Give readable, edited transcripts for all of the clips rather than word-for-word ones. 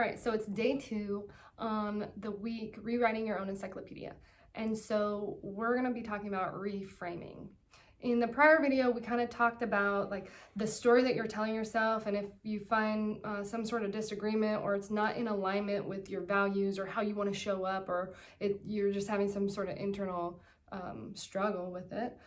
right, so it's day 2 on the week, rewriting your own encyclopedia. And so we're gonna be talking about reframing. In the prior video, we kind of talked about like the story that you're telling yourself, and if you find some sort of disagreement or it's not in alignment with your values or how you want to show up, or you're just having some sort of internal struggle with it,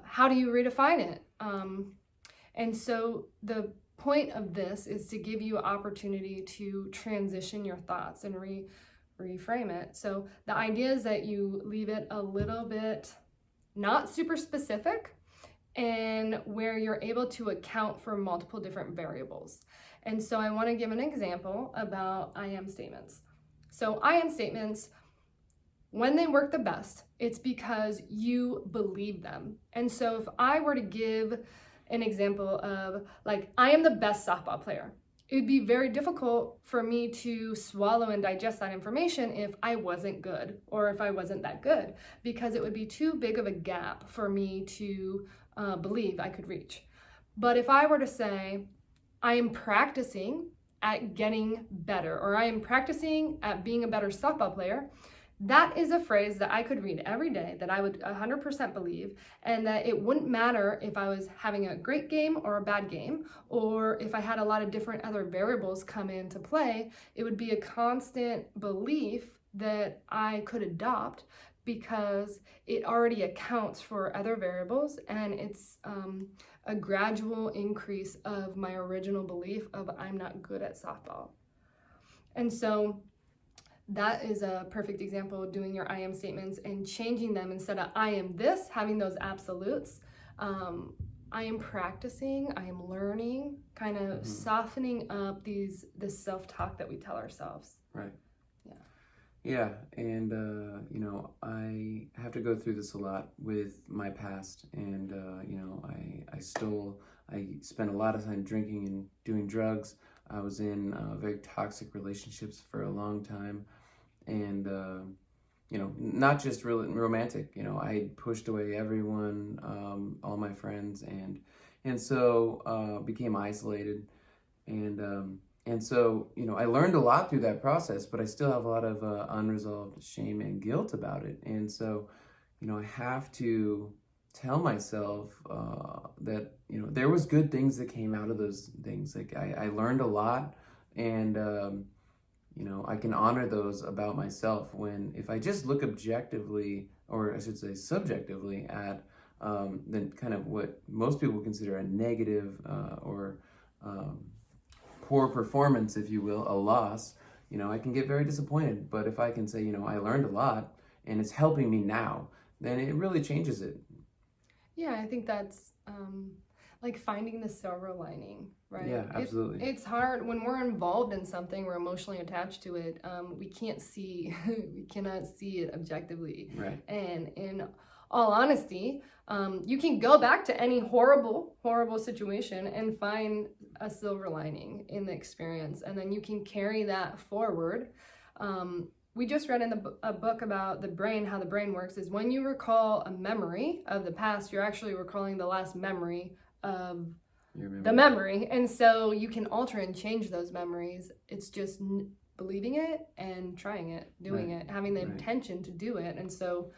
how do you redefine it? And so the point of this is to give you opportunity to transition your thoughts and reframe it. So the idea is that you leave it a little bit not super specific, and where you're able to account for multiple different variables. And so I want to give an example about I am statements. So I am statements, when they work the best, it's because you believe them. And so if I were to give an example of like, I am the best softball player, it would be very difficult for me to swallow and digest that information if I wasn't good or if I wasn't that good, because it would be too big of a gap for me to believe I could reach. But if I were to say, I am practicing at getting better, or I am practicing at being a better softball player, that is a phrase that I could read every day, that I would 100% believe, and that it wouldn't matter if I was having a great game or a bad game, or if I had a lot of different other variables come into play. It would be a constant belief that I could adopt because it already accounts for other variables, and it's a gradual increase of my original belief of I'm not good at softball. And so that is a perfect example of doing your I am statements and changing them. Instead of I am this, having those absolutes, I am practicing, I am learning, kind of softening up this self-talk that we tell ourselves. Right. Yeah, and I have to go through this a lot with my past, and I spent a lot of time drinking and doing drugs. I was in very toxic relationships for a long time, and not just really romantic. I pushed away everyone, all my friends, and so became isolated, and so, I learned a lot through that process, but I still have a lot of unresolved shame and guilt about it. And so, I have to tell myself that, there was good things that came out of those things. Like I learned a lot, and, I can honor those about myself if I just look objectively, or I should say subjectively, at then kind of what most people consider a negative or poor performance, if you will, a loss, I can get very disappointed. But if I can say, I learned a lot and it's helping me now, then it really changes it. Yeah, I think that's like finding the silver lining, right? Yeah, absolutely. It's hard when we're involved in something, we're emotionally attached to it. We cannot see it objectively. Right. And in all honesty, you can go back to any horrible situation and find a silver lining in the experience, and then you can carry that forward. We just read in a book about the brain, how the brain works is when you recall a memory of the past, you're actually recalling the last memory of the memory. And so you can alter and change those memories. It's just believing it and trying it, doing it, having the intention to do it. And so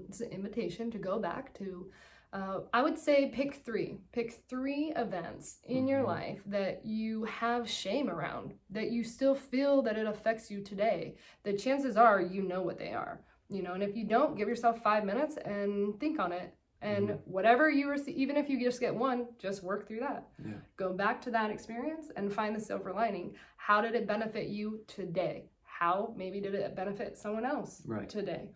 it's an invitation to go back to, I would say pick three events in your life that you have shame around, that you still feel that it affects you today. The chances are you know what they are, and if you don't, give yourself 5 minutes and think on it. And whatever you receive, even if you just get one, just work through that. Yeah. Go back to that experience and find the silver lining. How did it benefit you today? How maybe did it benefit someone else today?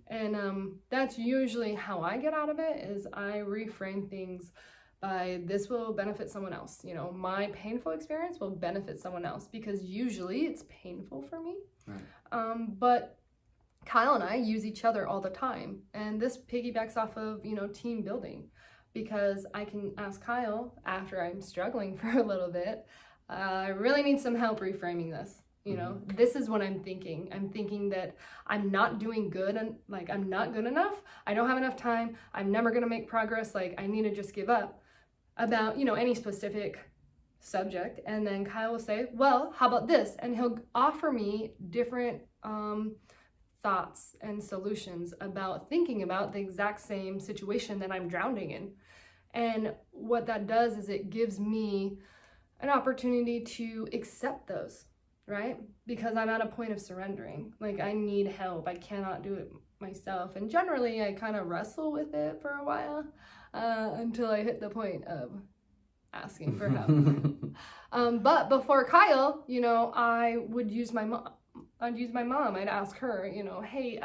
And that's usually how I get out of it, is I reframe things by this will benefit someone else. My painful experience will benefit someone else, because usually it's painful for me. But Kyle and I use each other all the time, and this piggybacks off of, team building, because I can ask Kyle after I'm struggling for a little bit, I really need some help reframing this. This is what I'm thinking. I'm thinking that I'm not doing good, and like I'm not good enough. I don't have enough time. I'm never going to make progress. Like I need to just give up about, any specific subject, and then Kyle will say, well, how about this? And he'll offer me different thoughts and solutions about thinking about the exact same situation that I'm drowning in. And what that does is it gives me an opportunity to accept those, right? Because I'm at a point of surrendering. Like, I need help. I cannot do it myself. And generally, I kind of wrestle with it for a while until I hit the point of asking for help. But before Kyle, I would use my mom. I'd ask her, hey,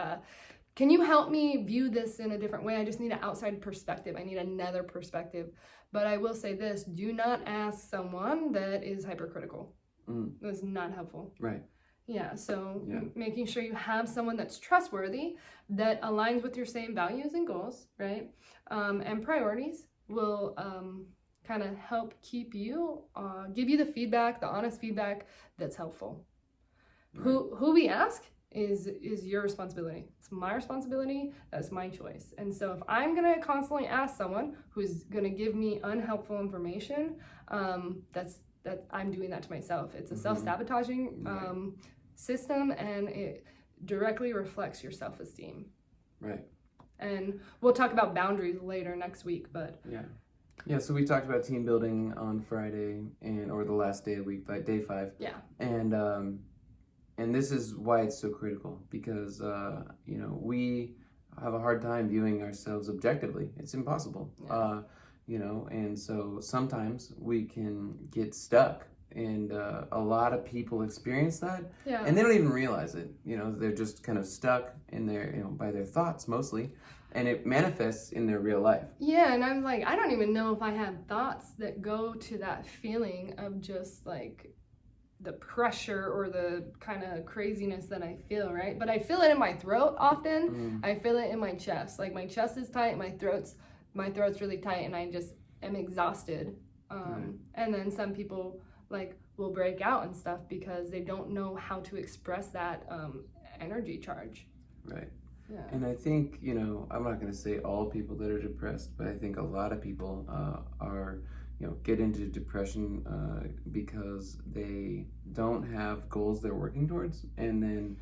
can you help me view this in a different way? I just need an outside perspective. I need another perspective. But I will say this, do not ask someone that is hypercritical. That's not helpful. Right. Yeah, so making sure you have someone that's trustworthy, that aligns with your same values and goals, right? And priorities will kind of help keep you, give you the feedback, the honest feedback that's helpful. Right. Who we ask is your responsibility. It's my responsibility. That's my choice. And so if I'm going to constantly ask someone who's going to give me unhelpful information, that I'm doing that to myself. It's a self-sabotaging system, and it directly reflects your self-esteem. Right. And we'll talk about boundaries later next week, but yeah, so we talked about team building on Friday or the last day of the week, like day 5. Yeah. And this is why it's so critical, because we have a hard time viewing ourselves objectively. It's impossible. And so sometimes we can get stuck, and a lot of people experience that, and they don't even realize it. They're just kind of stuck in their, by their thoughts mostly, and it manifests in their real life. Yeah, and I'm like, I don't even know if I have thoughts that go to that feeling of just like the pressure or the kind of craziness that I feel, right? But I feel it in my throat often. I feel it in my chest. Like, my chest is tight, my throat's really tight, and I just am exhausted. And then some people will break out and stuff because they don't know how to express that energy charge. Right. Yeah. And I think, I'm not going to say all people that are depressed, but I think a lot of people are, get into depression because they don't have goals they're working towards, and then,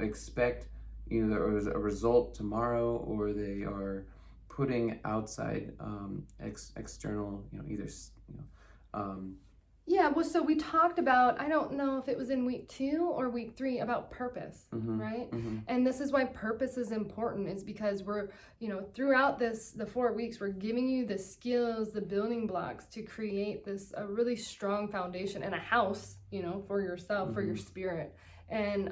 expect either a result tomorrow, or they are putting outside external, Yeah, well, so we talked about, I don't know if it was in week 2 or week 3, about purpose, right? And this is why purpose is important, is because we're, throughout the 4 weeks, we're giving you the skills, the building blocks to create a really strong foundation and a house, for yourself, for your spirit. And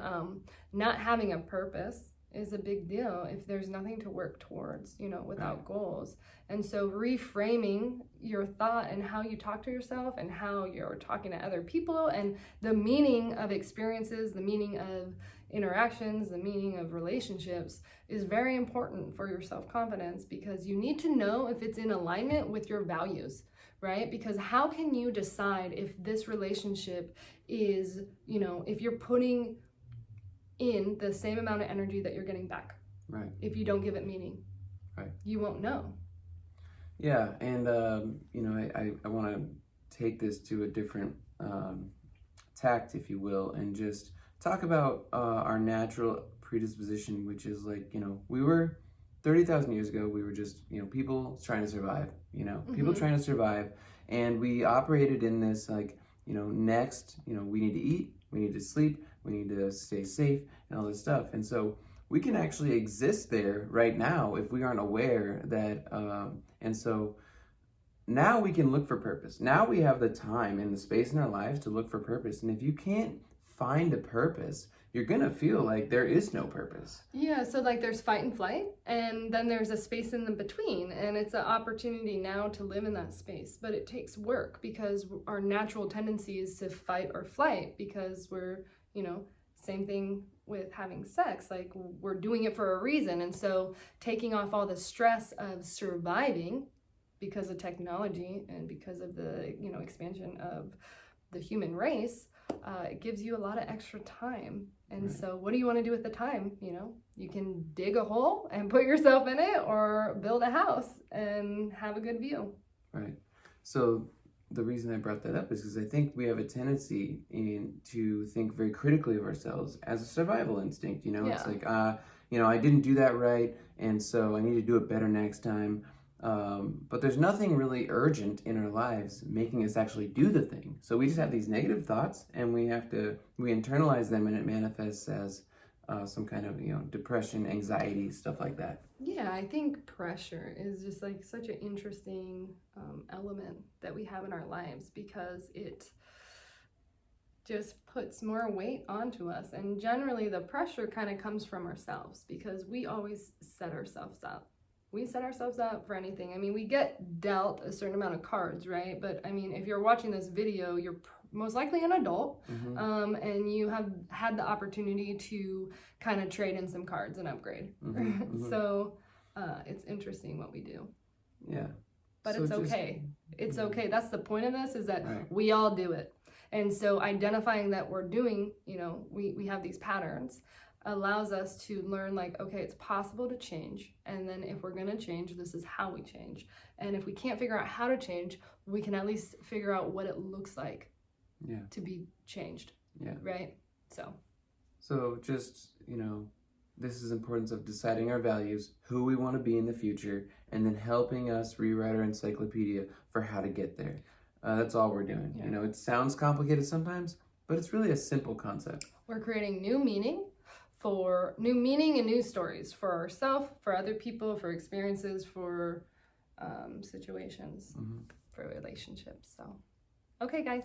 not having a purpose is a big deal if there's nothing to work towards, without goals. And so reframing your thought and how you talk to yourself and how you're talking to other people, and the meaning of experiences, the meaning of interactions, the meaning of relationships, is very important for your self-confidence, because you need to know if it's in alignment with your values, right? Because how can you decide if this relationship is, if you're putting in the same amount of energy that you're getting back? Right. If you don't give it meaning, right, you won't know. Yeah, and I want to take this to a different tact, if you will, and just talk about our natural predisposition, which is we were 30,000 years ago. We were just people trying to survive. People trying to survive, and we operated in this next. We need to eat, we need to sleep, we need to stay safe, and all this stuff. And so we can actually exist there right now if we aren't aware that. And so now we can look for purpose. Now we have the time and the space in our lives to look for purpose. And if you can't find a purpose, you're going to feel like there is no purpose. Yeah, so there's fight and flight, and then there's a space in the between, and it's an opportunity now to live in that space. But it takes work, because our natural tendency is to fight or flight, because we're, same thing with having sex, we're doing it for a reason. And so taking off all the stress of surviving because of technology and because of the, expansion of the human race, it gives you a lot of extra time. And so what do you want to do with the time? You can dig a hole and put yourself in it, or build a house and have a good view. Right. So the reason I brought that up is because I think we have a tendency to think very critically of ourselves as a survival instinct. You know, it's Yeah. like, I didn't do that right, and so I need to do it better next time. But there's nothing really urgent in our lives making us actually do the thing. So we just have these negative thoughts, and we internalize them, and it manifests as some kind of depression, anxiety, stuff like that. Yeah, I think pressure is just like such an interesting element that we have in our lives because it just puts more weight onto us. And generally, the pressure kind of comes from ourselves because we always set ourselves up. We set ourselves up for anything. I mean, we get dealt a certain amount of cards, right? But I mean, if you're watching this video, you're most likely an adult, and you have had the opportunity to kind of trade in some cards and upgrade. So it's interesting what we do. Yeah. But So it's just- okay. It's okay. That's the point of this, is that Right. we all do it. And so identifying that we're doing, we have these patterns allows us to learn, like, okay, it's possible to change. And then if we're going to change, this is how we change. And if we can't figure out how to change, we can at least figure out what it looks like to be changed. Yeah. Right? So just, this is importance of deciding our values, who we want to be in the future, and then helping us rewrite our encyclopedia for how to get there. That's all we're doing. Yeah. It sounds complicated sometimes, but it's really a simple concept. We're creating new meaning and new stories for ourselves, for other people, for experiences, for situations, for relationships. So, okay, guys.